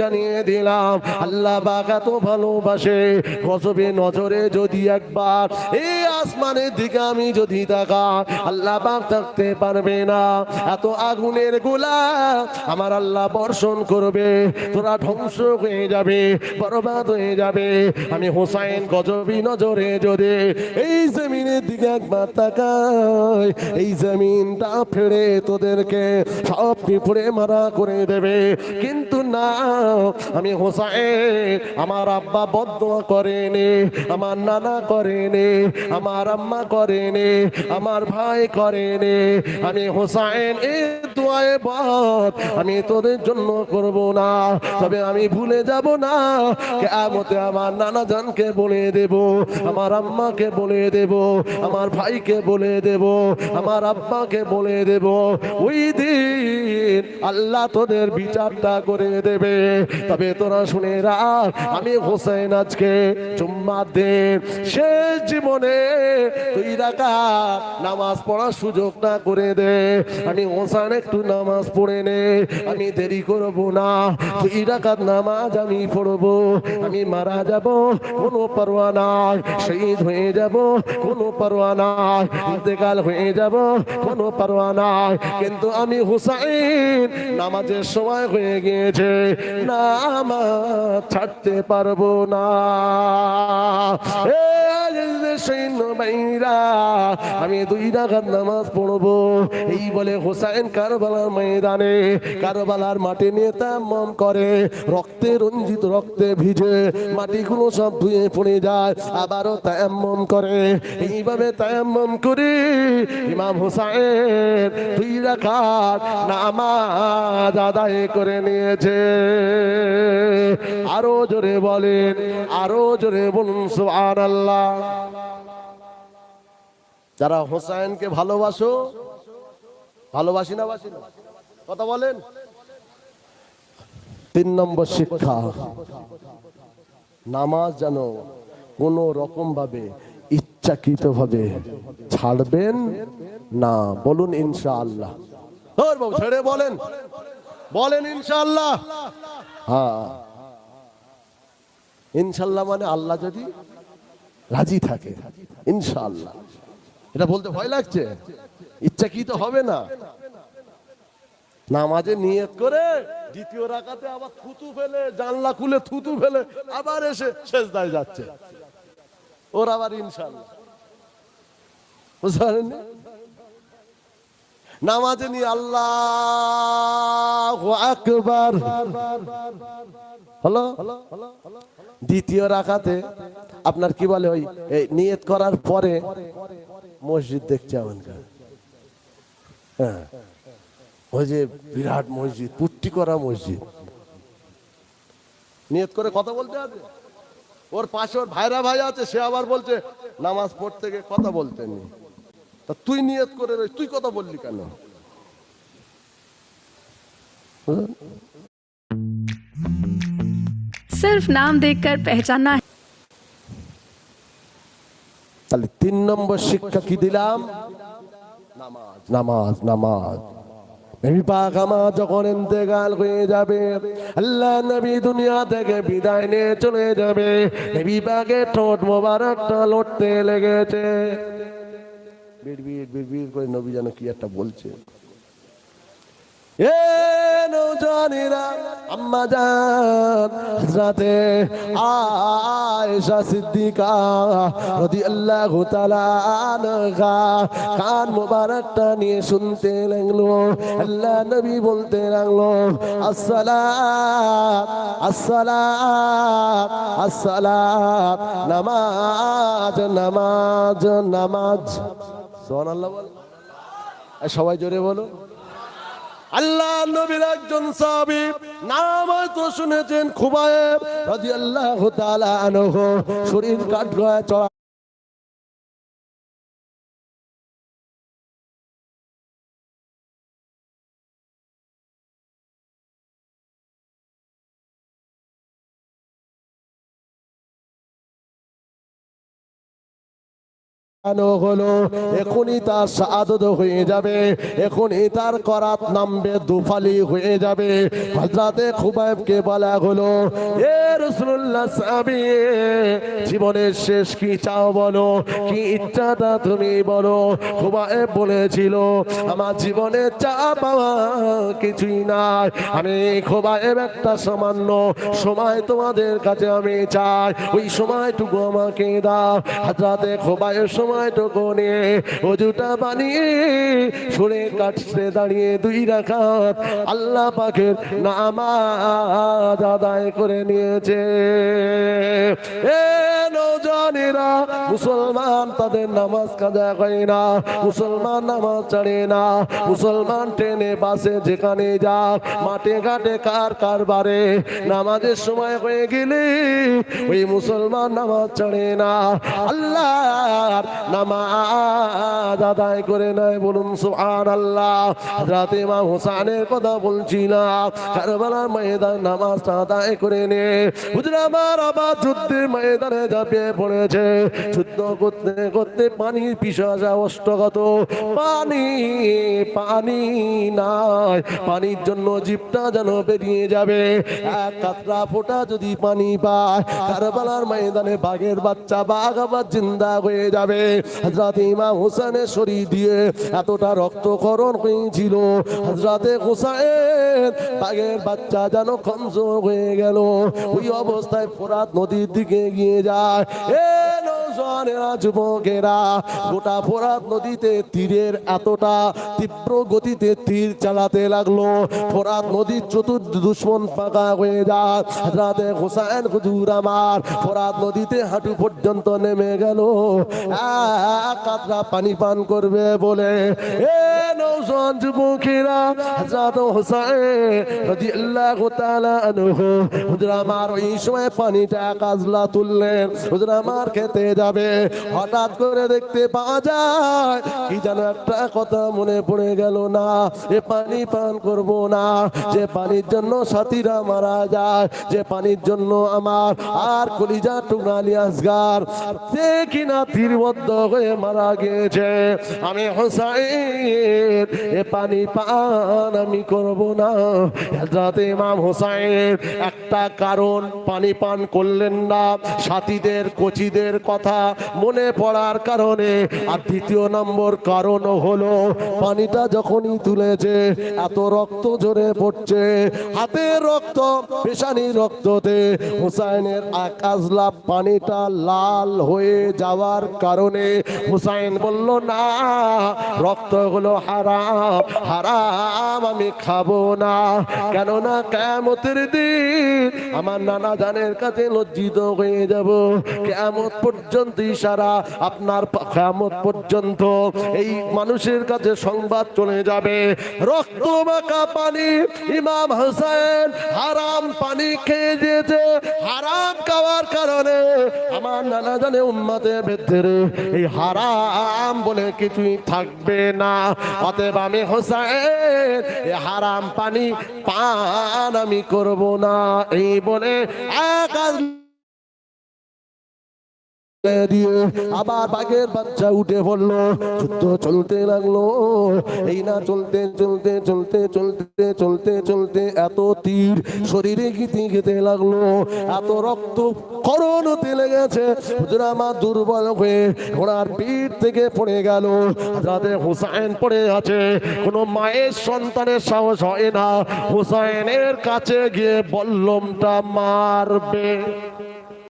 জানিয়ে দিলাম আল্লাহ পাক এত ভালোবাসে, গজবে নজরে যদি একবার এই আসমানের দিকে আমি যদি তাকাই, আল্লাহ পাক থাকতে পারবে না। এত আগুনের গোলা আমার আল্লাহ বর্ষণ করবে, তোরা ধ্বংস হয়ে যাবে, বরবাদ হয়ে যাবে। আমি হোসাইন গজবি নজরে যদি এই জমিনের দিকে একবার তাকাই, এই জমিনটা ফেড়ে তোদেরকে সব পিঁপড়ে মারা করে দেবে। কিন্তু না, আমি হোসাইন, আমার আব্বা বদদোয়া করেনি, আমার নানা করেনি, আমার আম্মা করেনি, আমার ভাই করেনি, আমি হোসাইন এই দোয়ায়ে বদ আমি তোদের জন্য করব না। তবে আমি ভুলে যাব না, কিয়ামতে আমার নানা জানকে বলে দেব, আমার আম্মাকে বলে দেব, আমার ভাইকে বলে দেব, আমার আব্বাকে বলে দেব। ওই দিন আল্লাহ তোদের বিচারটা করে দেবে। তবে তোরা শুনে রাখ, আমি হোসেন আজকে জুম্মার দিন শেষ জীবনে 2 রাকাত নামাজ পড়ার সুযোগ না করে দে। আমি হোসেন একটু নামাজ পড়ে নে, আমি দেরি করব না। 2 রাকাত নামাজ আমি পড়বো, আমি মারা যাব কোনো পরোয়া নাই, শহীদ হয়ে যাব কোনো পরোয়া নাই, ইন্তেকাল হয়ে যাব কোনো পরোয়া নাই। কিন্তু আমি হুসাইন নামাজের সময় হয়ে গিয়েছে, নামাজ ছাড়তে পারবো না। আমি 2 রাকাত নামাজ পড়বো এই বলে হুসাইন কারবালার ময়দানে, কারবালার মাটি নিয়ে তায়াম্মুম করে, রক্তে রঞ্জিত, রক্তে ভিজে মাটিগুলো সব ধুয়ে পড়ে যায়, আবারও তায়াম্মুম করে। এইভাবে তায়াম্মুম করে ইমাম হুসাইন 2 রাকাত নামাজ আদায় করে নিয়েছে। আরো জোরে বলেন, আরো জোরে বলুন সুবহানাল্লাহ। যারা হুসাইনকে ভালোবাসো, ভালোবাসি না বাসি না, কথা বলেন। 3 নম্বর শিক্ষা, নামাজ যেন কোন রকম ভাবে ইচ্ছাকৃত ভাবে ছাড়বেন না। বলুন ইনশাআল্লাহ। ছেড়ে বলেন, বলেন ইনশাআল্লাহ। হ্যাঁ, ইনশাআল্লাহ মানে আল্লাহ যদি রাজি থাকে, ইনশাআল্লাহ। এটা বলতে ভয় লাগছে? ইচ্ছাকৃত হবে না। নামাজে নিয়ত করে 2য় রাকাতে আবার থুতু ফেলে, জানলা খুলে থুতু ফেলে আবার এসে সেজদায় যাচ্ছে, ওর আবার ইনশাআল্লাহ। বুঝলেন? নামাজে নিয়ে আল্লাহু আকবার হলো, 2য় রাকাতে আপনার কি বলে, ওই নিয়ত করার পরে মসজিদ দেখছে আমাদের, হ্যাঁ, ওই যে বিরাট মসজিদ, পুট্টি করা মসজিদ, নিয়ত করে কথা বলতে হবে। ওর পাশে ওর ভাইরা ভাই আছে, সে আবার বলছে নামাজ পড়তে গিয়ে কথা বলতে নেই। তা তুই নিয়ত করে তুই কথা বললি কেন? सिर्फ नाम देखकर पहचानना है। তাহলে 3 নম্বর শিক্ষা কি দিলাম? নামাজ, নামাজ, নামাজ। নবী পাক আমার যখন ইন্তেকাল হয়ে যাবে, আল্লাহ নবী দুনিয়া থেকে বিদায় নিয়ে চলে যাবে, নবী পাকের ঠোঁট মোবারকটা লড়তে লেগেছে। বিড়বিড় বিড়বিড় করে নবী যেন কি একটা বলছে। এ নওজওয়ানেরা, আম্মা জান হযরতে আয়েশা সিদ্দিকা রাদিয়াল্লাহু তাআলা আনহা কান মোবারকটা নিয়ে শুনতে লাগলো। আল্লাহ নবী বলতে লাগলো, আসসালাত আসসালাত আসসালাত, নামাজ নামাজ নামাজ। সুবহানাল্লাহ বল, সবাই জোরে বলো। আল্লাহ নবীর একজন সাহাবী, নাম হয়তো শুনেছেন, খুবাইব রাদিয়াল্লাহু তাআলা আনহু, শরীর কাঠগড়ায় চড়া হলো এখনই তার শাহাদত হয়ে যাবে, এখনই তার করাত নামবে, দুফালি হয়ে যাবে। হযরতে খুবাইবকে বলা হলো, এ রাসূলুল্লাহ সাহাবী, জীবনের শেষ কি চাও বলো, কি ইচ্ছাটা তুমি বলো। খুবাইব বলেছিল, আমার জীবনে চা পাওয়া কিছুই নাই, আমি খুবাইব একটা সামান্য সময় তোমাদের কাছে আমি চাই, ওই সময়টুকু আমাকে দাও। হযরতে খুবাইব সময়টুকু নিয়ে ওযুটা বানিয়ে সরে কাটতে দাঁড়িয়ে 2 রাকাত আল্লাহ পাকের নামাজ আদায় করে নিয়েছে। এ নওজওয়ানেরা, মুসলমান তাদের নামাজ কাজা করে না, মুসলমান নামাজ ছাড়ে না, মুসলমান ট্রেনে বাসে যেখানে যাক, মাঠে ঘাটে কার কারবারে নামাজের সময় হয়ে গেলে ওই মুসলমান নামাজ ছাড়ে না, আল্লাহর নামাজ আদায় করে নেয়। বলুন সুবহানাল্লাহ। হযরত ইমাম হোসেনের কথা বলছি না, কারবালার ময়দানে নামাজটা আদায় করে নে। হুজুর আমার আবার যুদ্ধের ময়দানে ঝাঁপিয়ে পড়েছে, যুদ্ধ করতে করতে পানির পিপাসা অষ্টগত, পানি পানি নাই, পানির জন্য জিভটা যেন বেরিয়ে যাবে। এক কাতরা ফোঁটা যদি পানি পায়, কারবালার ময়দানে বাঘের বাচ্চা বাঘ আবার জিন্দা হয়ে যাবে। হযরত ইমাম হোসেনের শরীর দিয়ে এতটা রক্তক্ষরণ হয়েছিল, হযরতে হোসেন বাঘের বাচ্চা যেন কমজোর হয়ে গেল। ওই অবস্থায় ফোরাত নদীর দিকে গিয়ে যায়। এ নওজওয়ানেরা, যুবকেরা, গোটা ফোরাত নদীতে তীরের এতটা তীব্র গতিতে তীর চালাতে লাগলো, ফোরাত নদীর চতুর্থ দুশ্মন পাকা হয়ে যায়। হযরতে হোসেন হুজুর আমার ফোরাত নদীতে হাঁটু পর্যন্ত নেমে গেল, এক কাতরা পানি পান করবে বলে। এ নওজওয়ান যুবকেরা, হযরত হোসেন রাদিয়াল্লাহু তাআলা আনহু হুজুর আমার ওই সময় পানিটা কাজলা তুললেন, হুজুর আমার খেতে যাবে, হঠাৎ করে দেখতে পাওয়া যায় কি যেন একটা কথা মনে পড়ে গেল, না এ পানি পান করব না, যে পানির জন্য সাথীরা মারা যায়, যে পানির জন্য আমার আর কলিজা টুকরা আলী আসগার সে কিনা তীরবদ্ধ হয়ে মারা গিয়েছে, আমি হোসেন এ পানি পান আমি করব না। হযরত ইমাম হোসেন একটা কারণ পানি পান করলেন না, সাথীদের কচিদের কথা মনে পড়ার কারণে, আর দ্বিতীয় নম্বর কারণ হলো পানিটা যখনই তুলেছে এত রক্ত ঝরে পড়ছে, হাতের রক্ত, পেশানির রক্ততে হুসাইনের আকাজলা পানিটা লাল হয়ে যাওয়ার কারণে হুসাইন বলল, না রক্ত হলো হারাম, হারাম আমি খাবো না, কেননা কিয়ামতের দিন আমার নানা জানের কাছে লজ্জিত হয়ে যাব। কিয়ামত পর্যন্ত ইশারা, আপনার কিয়ামত পর্যন্ত এই মানুষের কাছে সংবাদ চলে যাবে, রক্ত মাখা পানি ইমাম হোসেন হারাম পানি খেয়ে দিয়েছে, হারাম খাওয়ার কারণে আমার নানা জানে উম্মতের ভেতরে এই হারাম বলে কিছুই থাকবে না। অতএব আমি হোসেন এই হারাম পানি পান আমি করব না, এই বলে আকাশ দিয়ে আবার বাঘের বাচ্চা উঠে পড়লো, যুদ্ধ চলতে লাগলো। এই না চলতে চলতে চলতে চলতে চলতে চলতে এত তীর শরীরে গিতে গেতে লাগলো, এত রক্ত করণ হতে লেগেছে, হুজুর আমার দুর্বল হয়ে ঘোড়ার পিঠ থেকে পড়ে গেল। যাতে হুসাইন পড়ে আছে, কোনো মায়ের সন্তানের সাহস হয় না হুসাইনের কাছে গিয়ে বল্লমটা মারবে।